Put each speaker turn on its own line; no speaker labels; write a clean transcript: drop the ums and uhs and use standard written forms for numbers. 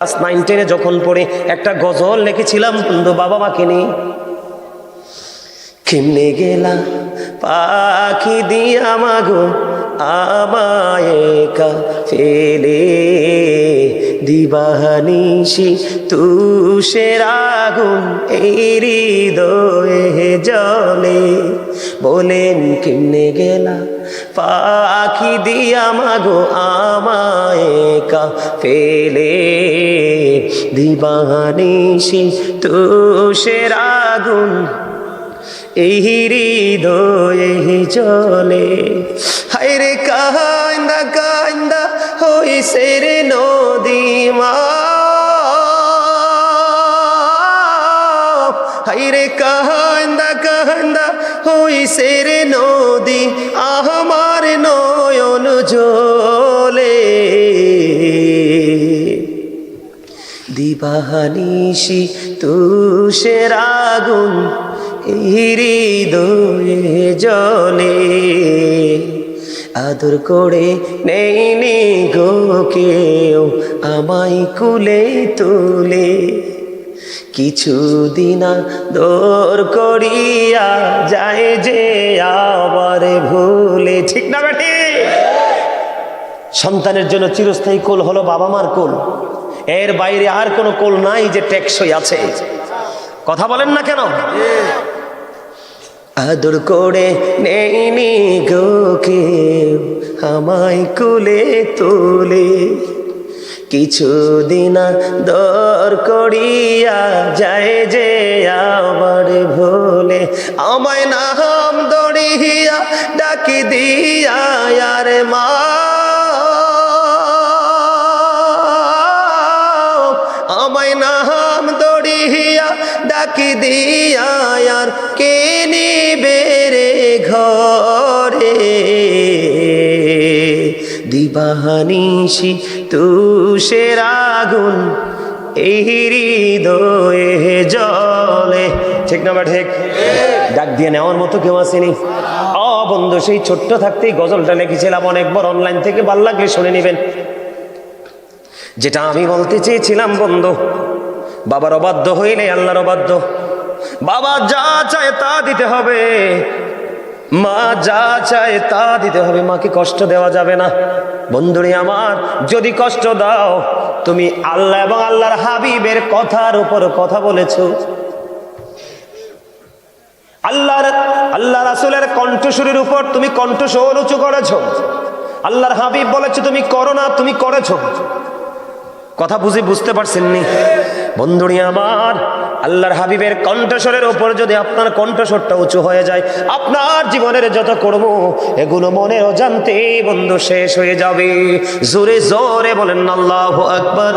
Class 9-10 যখন পড়ে একটা গজল লিখেছিলাম বন্ধু বাবা মাকে নিয়ে। কেমনে গেলা পাখি দিয়া মাগো আমায় একা ফেলে, দিবানিশি তুষের আগুন এই হৃদয়ে জ্বলে। বলেন কেমনে গেলা পাখি দিয়া মাগো আমায় একা ফেলে, দিবানিশি তুষের আগুন এই হৃদয়ে জ্বলে। হায়রে কান্দা কান্দা হইছে রে নদী মা, হায়রে কান্দা কান্দা হইছে রে নদী, আমার নয়ন জলে। দিবানিশি তুষের আগুন হৃদয়ে জ্বলে। আদর করে নেইনি গো কেউ আমায় কুলে তুলে, কিছুদিন দর করিয়া যায় যে আবার ভুলে। ঠিক না বেটি? সন্তানের জন্য চিরস্থায়ী কোল হলো বাবা মার কোল, এর বাইরে আর কোনো কোল নাই যে টেকসই আছে। কথা বলেন না কেন? আদর করে নেইনি গো কেউ আমায় কুলে তুলে, কিছুদিন দর করিয়া যায় যে আবার ভুলে। আমায় নাম দড়িয়া ডাকি দিয়া আরে মা, আমায় নাম দড়িয়া ডাকি দিয়া আর কে নিবে রে ঘরে। দিবানিশি তুষের আগুন এই হৃদয়ে জ্বলে। ঠিক না? ঠিক। ডাক দিয়ে নেওয়ার মতো কেউ আসেনি। বন্ধু সেই ছোট্ট থাকতেই গজলটা লিখেছিলাম, অনেক বড়, অনলাইন থেকে ভালো লাগলে শুনে নেবেন। যেটা আমি বলতে চেয়েছিলাম বন্ধু, বাবার অবাধ্য হইলে আল্লাহর অবাধ্য। বাবা যা চায় তা দিতে হবে, মা যা চায় তা দিতে হবে, মাকে কষ্ট দেওয়া যাবে না। বন্ধুরে আমার, যদি কষ্ট দাও তুমি আল্লাহ এবং আল্লাহর হাবিবের কথার উপর কথা বলেছো, আল্লাহ রাসূলের কণ্ঠস্বরের উপর তুমি কণ্ঠস্বর উঁচু করেছো, আল্লাহর হাবিব বলেছে তুমি করো না, তুমি করেছো। কথা বুঝতে পারছেননি? বন্ধুরি আমার, আল্লাহর হাবিবের কণ্ঠস্বরের উপর যদি আপনার কণ্ঠস্বরটা উঁচু হয়ে যায়, আপনার জীবনের যত কর্ম এগুলো মনের অজান্তে বন্ধু শেষ হয়ে যাবে। জোরে জোরে বলেন আল্লাহু আকবার।